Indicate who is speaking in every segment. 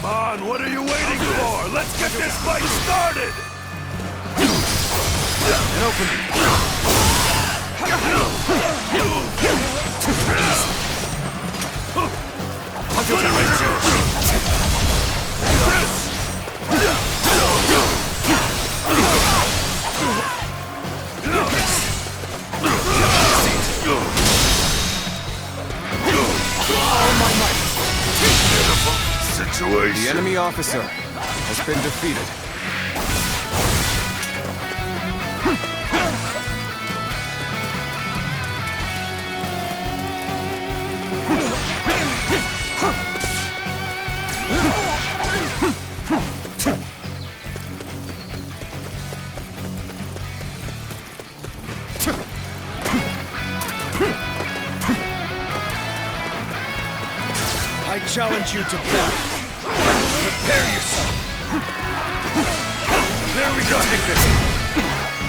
Speaker 1: Come on, what are you waiting for? Let's get this fight started!
Speaker 2: An opening.
Speaker 1: Situation.
Speaker 2: The enemy officer has been defeated.
Speaker 3: I challenge you to battle. Prepare yourself.
Speaker 1: There we go.
Speaker 3: Take this.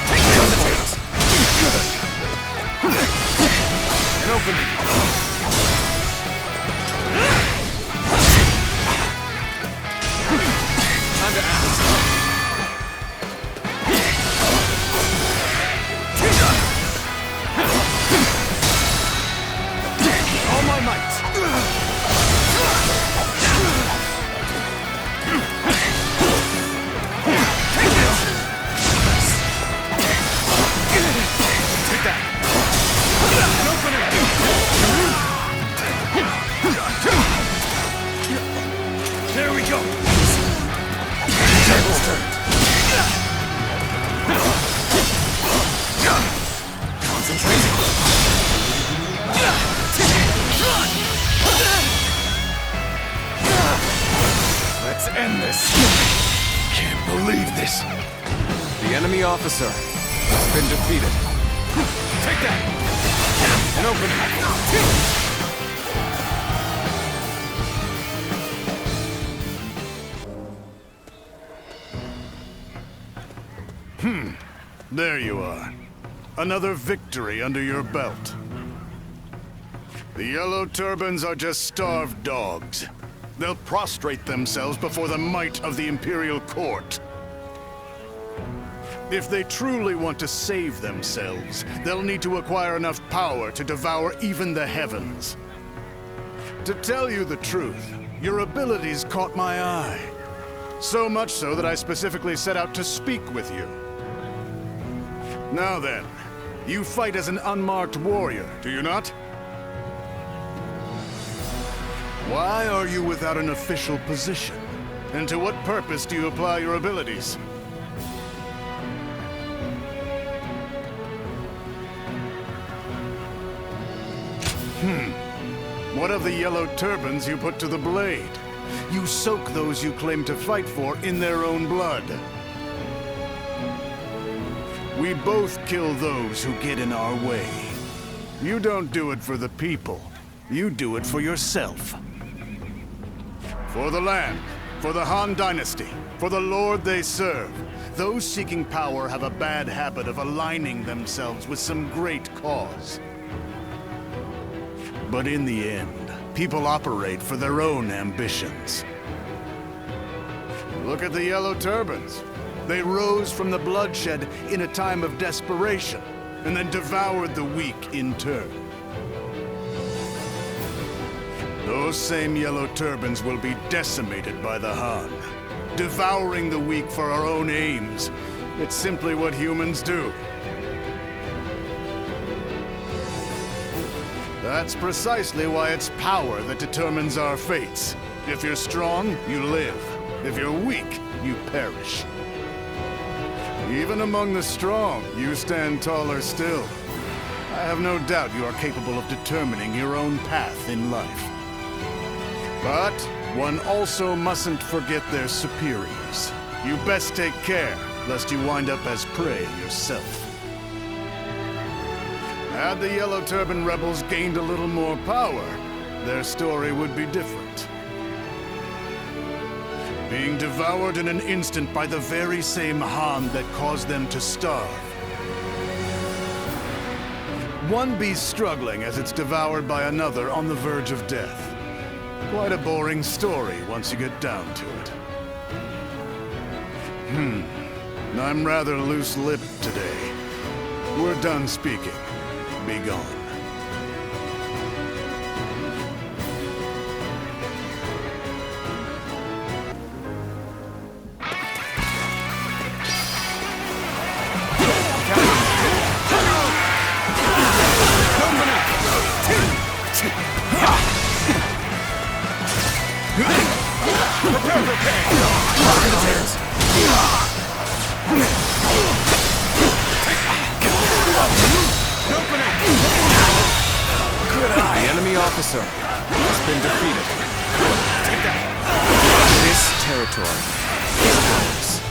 Speaker 3: Take me on the tails.
Speaker 2: An opening.
Speaker 3: Time to act. All my might.
Speaker 1: There we go.
Speaker 2: Let's end this.
Speaker 1: Can't believe this.
Speaker 2: The enemy officer has been defeated.
Speaker 3: Take that.
Speaker 2: An opening.
Speaker 4: There you are. Another victory under your belt. The Yellow Turbans are just starved dogs. They'll prostrate themselves before the might of the Imperial Court. If they truly want to save themselves, they'll need to acquire enough power to devour even the heavens. To tell you the truth, your abilities caught my eye. So much so that I specifically set out to speak with you. Now then, you fight as an unmarked warrior, do you not? Why are you without an official position? And to what purpose do you apply your abilities? What of the Yellow Turbans you put to the blade? You soak those you claim to fight for in their own blood. We both kill those who get in our way. You don't do it for the people. You do it for yourself. For the land, for the Han Dynasty, for the Lord they serve. Those seeking power have a bad habit of aligning themselves with some great cause. But in the end, people operate for their own ambitions. Look at the Yellow Turbans. They rose from the bloodshed in a time of desperation, and then devoured the weak in turn. Those same Yellow Turbans will be decimated by the Han, devouring the weak for our own aims. It's simply what humans do. That's precisely why it's power that determines our fates. If you're strong, you live. If you're weak, you perish. Even among the strong, you stand taller still. I have no doubt you are capable of determining your own path in life. But one also mustn't forget their superiors. You best take care, lest you wind up as prey yourself. Had the Yellow Turban rebels gained a little more power, their story would be different. Being devoured in an instant by the very same Han that caused them to starve. One beast struggling as it's devoured by another on the verge of death. Quite a boring story once you get down to it. I'm rather loose-lipped today. We're done speaking. Be gone.
Speaker 2: The enemy officer has been defeated.
Speaker 3: Take that!
Speaker 2: This territory is ours.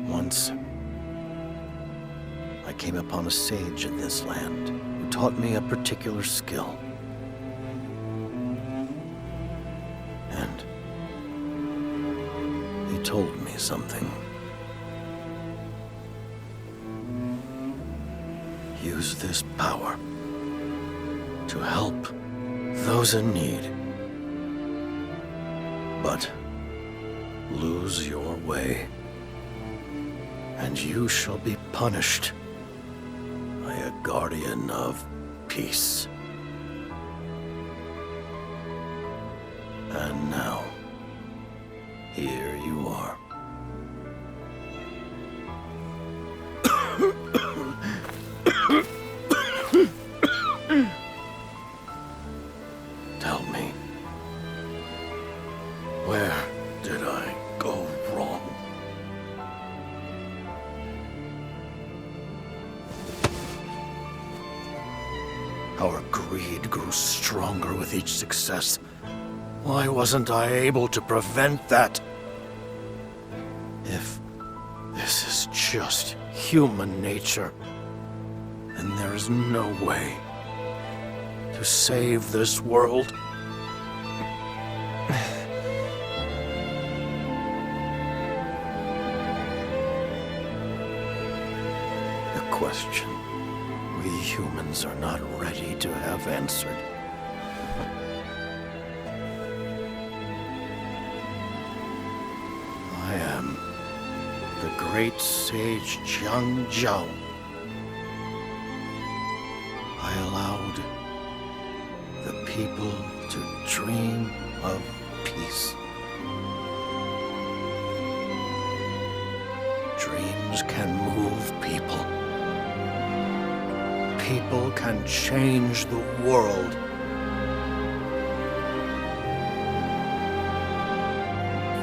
Speaker 5: Once, I came upon a sage in this land who taught me a particular skill. And he told me something. Use this power to help those in need. But lose your way, and you shall be punished by a guardian of peace. And now, here you are. Tell me, where did I go wrong? Our greed grew stronger with each success. Why wasn't I able to prevent that? If this is just human nature, then there is no way to save this world. A question we humans are not ready to have answered. I am the great sage Jiang Zhao. I allowed the people to dream of peace. Dreams can move people. People can change the world.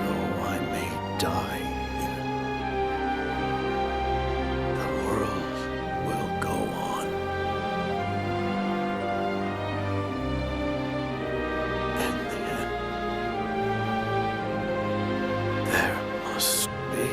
Speaker 5: Though I may die here, the world will go on. In the end, there must be.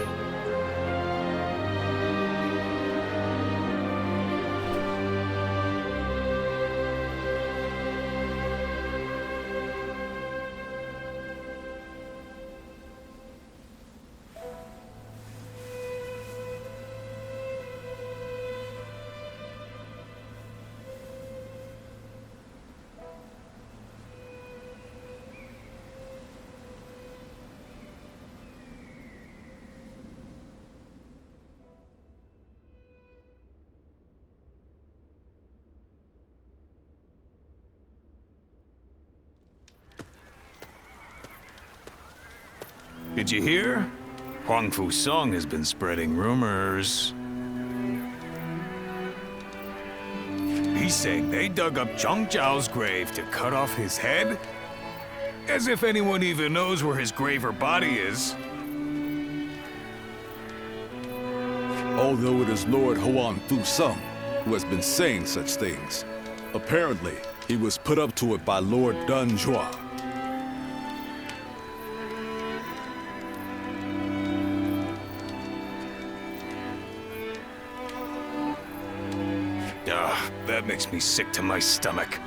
Speaker 1: Did you hear? Huang Fu Song has been spreading rumors. He's saying they dug up Zhang Zhao's grave to cut off his head? As if anyone even knows where his grave or body is.
Speaker 6: although it is Lord Huan Fu Sum who has been saying such things. Apparently, he was put up to it by Lord Dun Jua.
Speaker 1: That makes me sick to my stomach.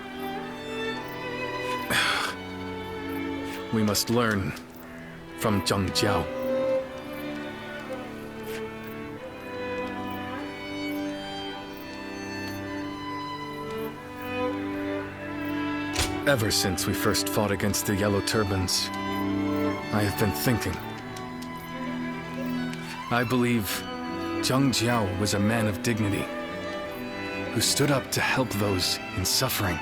Speaker 2: We must learn from Zheng Jiao. Ever since we first fought against the Yellow Turbans, I have been thinking. I believe Zheng Jiao was a man of dignity, who stood up to help those in suffering.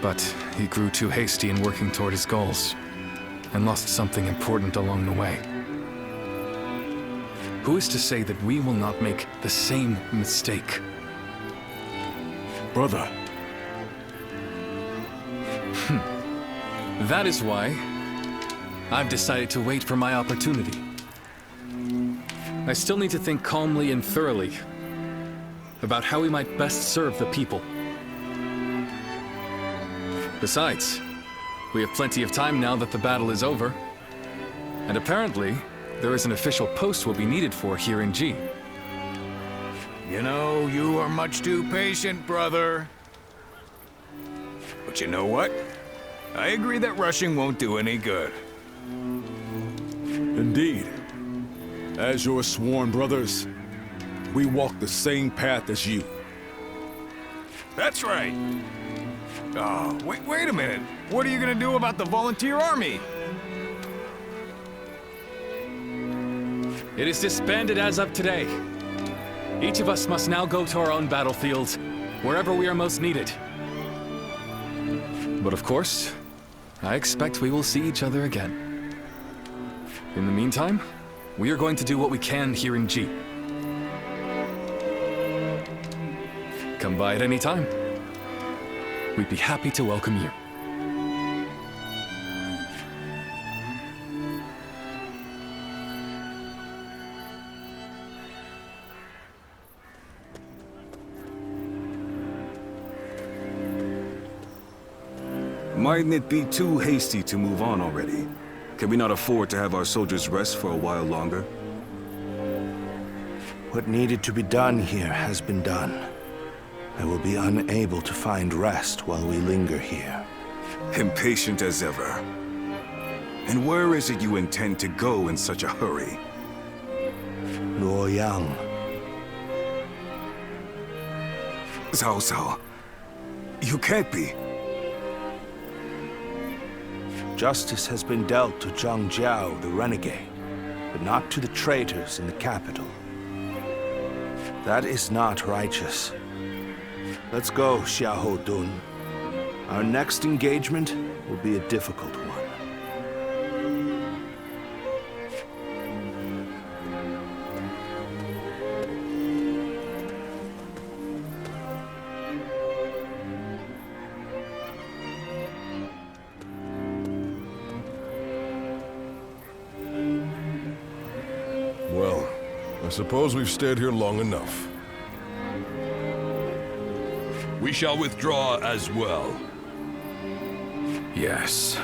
Speaker 2: But he grew too hasty in working toward his goals, and lost something important along the way. Who is to say that we will not make the same mistake?
Speaker 6: Brother,
Speaker 2: That is why I've decided to wait for my opportunity. I still need to think calmly and thoroughly about how we might best serve the people. Besides, we have plenty of time now that the battle is over. And apparently, there is an official post we'll be needed for here in G.
Speaker 1: You know, you are much too patient, brother. But you know what? I agree that rushing won't do any good.
Speaker 6: indeed. As your sworn brothers, we walk the same path as you.
Speaker 1: That's right. Oh, wait a minute. What are you gonna do about the volunteer army?
Speaker 2: It is disbanded as of today. Each of us must now go to our own battlefields, wherever we are most needed. But of course, I expect we will see each other again. In the meantime, we are going to do what we can here in G. Come by at any time. We'd be happy to welcome you.
Speaker 7: Mightn't it be too hasty to move on already? Can we not afford to have our soldiers rest for a while longer?
Speaker 5: What needed to be done here has been done. I will be unable to find rest while we linger here.
Speaker 7: Impatient as ever. And where is it you intend to go in such a hurry?
Speaker 5: Luoyang.
Speaker 7: Cao Cao, you can't be.
Speaker 5: Justice has been dealt to Zheng Jiao, the renegade, but not to the traitors in the capital. That is not righteous. Let's go, Xiahou Dun. Our next engagement will be a difficult one.
Speaker 3: Well, I suppose we've stayed here long enough. We shall withdraw as well.
Speaker 2: Yes.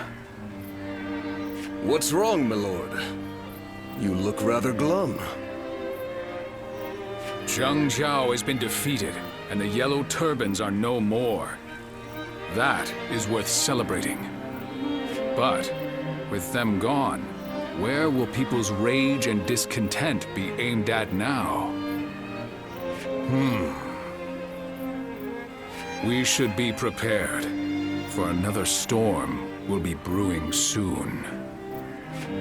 Speaker 8: What's wrong, my lord? You look rather glum.
Speaker 9: Zheng Jiao has been defeated, and the Yellow Turbans are no more. That is worth celebrating. But, with them gone, where will people's rage and discontent be aimed at now? We should be prepared, for another storm will be brewing soon.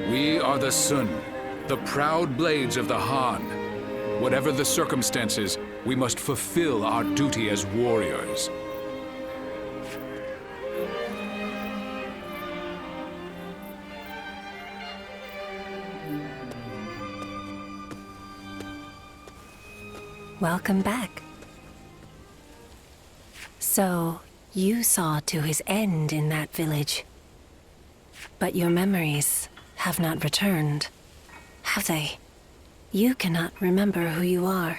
Speaker 9: We are the Sun, the proud blades of the Han. Whatever the circumstances, we must fulfill our duty as warriors.
Speaker 10: Welcome back. So, you saw to his end in that village. But your memories have not returned. have they? You cannot remember who you are.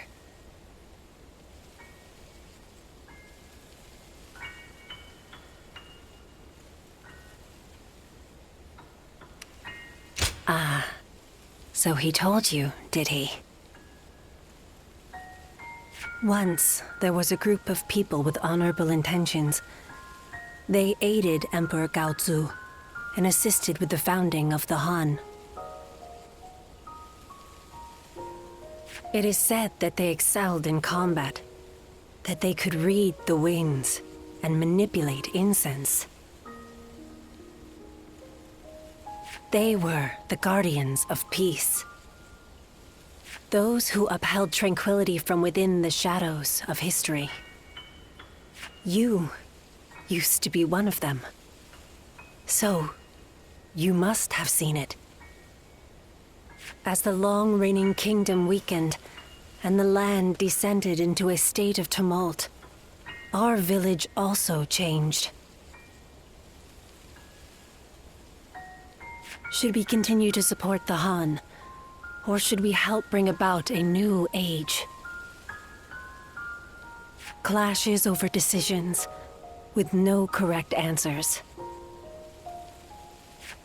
Speaker 10: Ah, so he told you, did he? Once, there was a group of people with honorable intentions. They aided Emperor Gaozu and assisted with the founding of the Han. It is said that they excelled in combat, that they could read the winds and manipulate incense. They were the guardians of peace. Those who upheld tranquility from within the shadows of history. You used to be one of them. So, you must have seen it. As the long-reigning kingdom weakened, and the land descended into a state of tumult, our village also changed. Should we continue to support the Han, or should we help bring about a new age? Clashes over decisions, with no correct answers.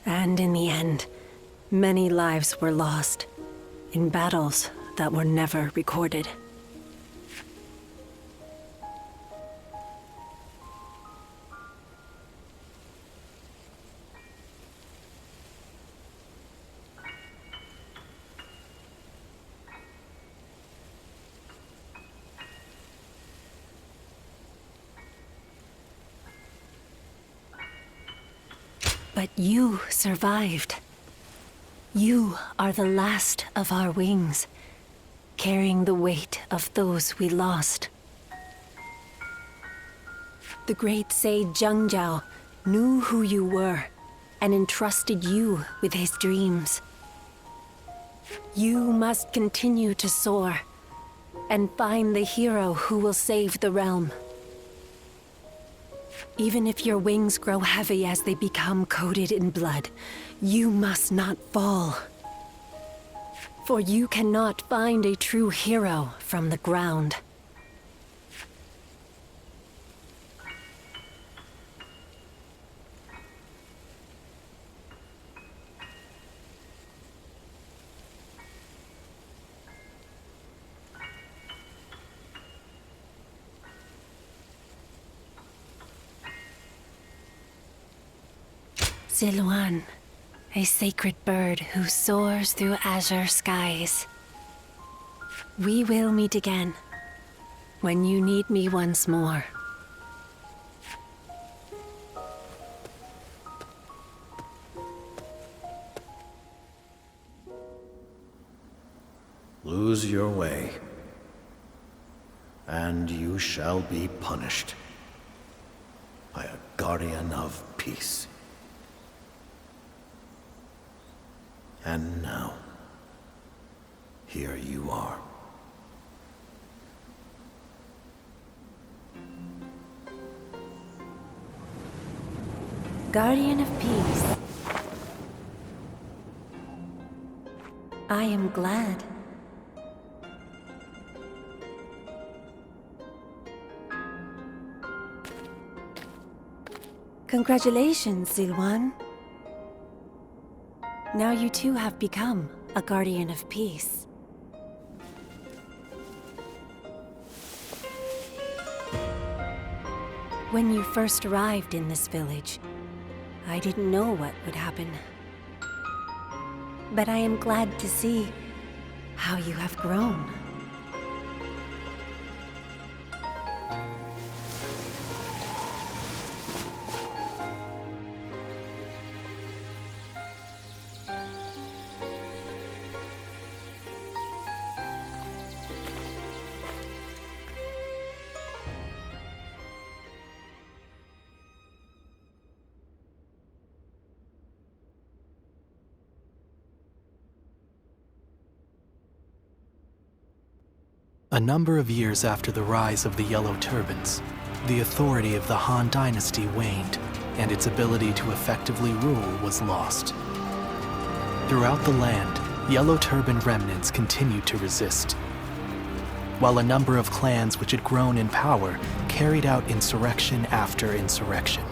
Speaker 10: And in the end, many lives were lost, in battles that were never recorded. But you survived. You are the last of our wings, carrying the weight of those we lost. The great sage Zhangjiao knew who you were and entrusted you with his dreams. You must continue to soar and find the hero who will save the realm. Even if your wings grow heavy as they become coated in blood, you must not fall. For you cannot find a true hero from the ground. Ziluan, a sacred bird who soars through azure skies. We will meet again, when you need me once more.
Speaker 11: Lose your way, and you shall be punished by a guardian of peace. And now, here you are.
Speaker 10: Guardian of Peace. I am glad. Congratulations, Ziluan. Now you too have become a Guardian of Peace. When you first arrived in this village, I didn't know what would happen. But I am glad to see how you have grown.
Speaker 12: A number of years after the rise of the Yellow Turbans, the authority of the Han Dynasty waned, and its ability to effectively rule was lost. Throughout the land, Yellow Turban remnants continued to resist, while a number of clans which had grown in power carried out insurrection after insurrection.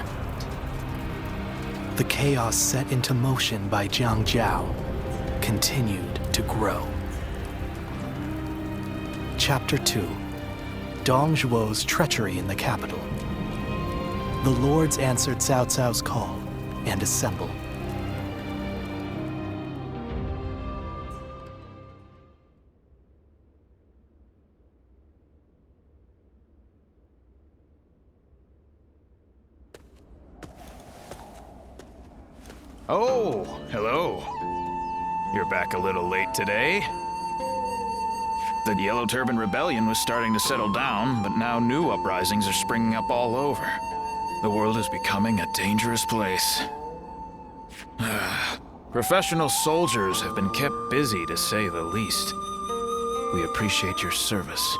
Speaker 12: The chaos set into motion by Zhang Jiao continued to grow. Chapter 2: Dong Zhuo's treachery in the capital. The lords answered Cao Cao's call and assembled.
Speaker 1: Oh, hello. You're back a little late today. The Yellow Turban Rebellion was starting to settle down, but now new uprisings are springing up all over. The world is becoming a dangerous place. Professional soldiers have been kept busy, to say the least. We appreciate your service.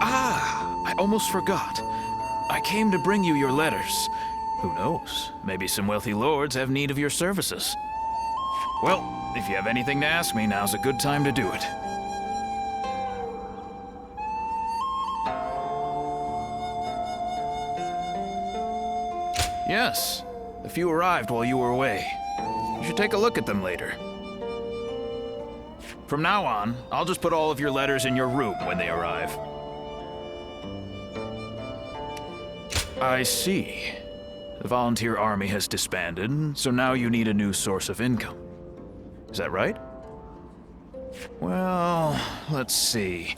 Speaker 1: I almost forgot. I came to bring you your letters. Who knows? Maybe some wealthy lords have need of your services. Well, if you have anything to ask me, now's a good time to do it. Yes, a few arrived while you were away. You should take a look at them later. From now on, I'll just put all of your letters in your room when they arrive. I see. The volunteer army has disbanded, so now you need a new source of income. Is that right? Well, let's see.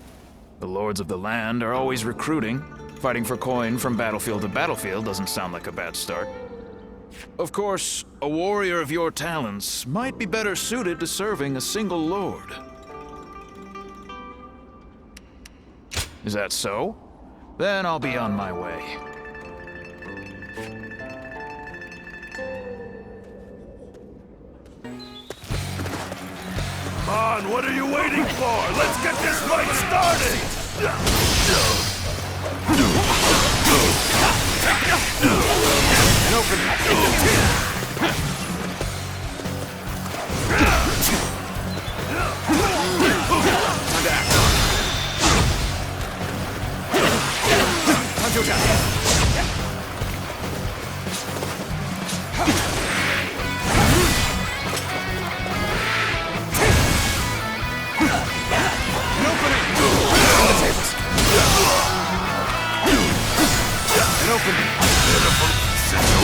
Speaker 1: The lords of the land are always recruiting. Fighting for coin from battlefield to battlefield doesn't sound like a bad start. Of course, a warrior of your talents might be better suited to serving a single lord. Is that so? Then I'll be on my way.
Speaker 8: Come on, what are you waiting for? Let's get this fight started!
Speaker 1: Open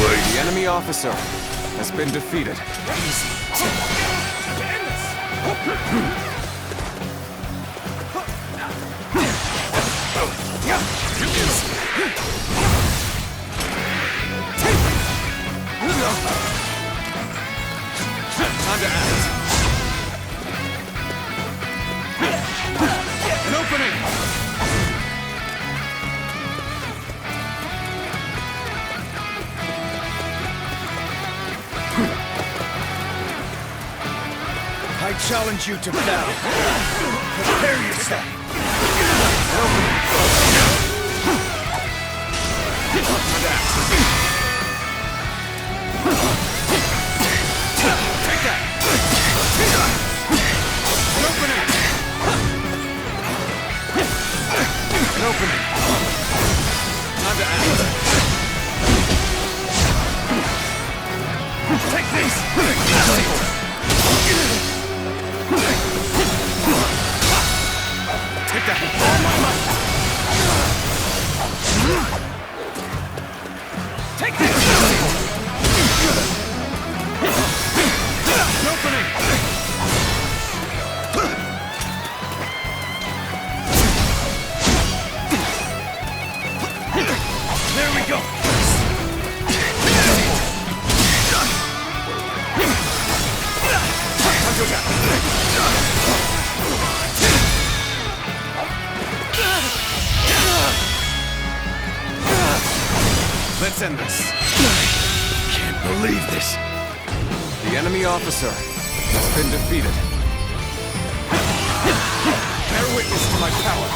Speaker 13: The enemy officer has been defeated.
Speaker 1: Time to act. An opening! I challenge you to battle. Prepare yourself. Take that. An opening. An opening. Time to act. Take these. Take that! All my might! Take this! An opening! There we go!
Speaker 13: Let's end this.
Speaker 1: Can't believe this.
Speaker 13: The enemy officer has been defeated. Bear witness to my power.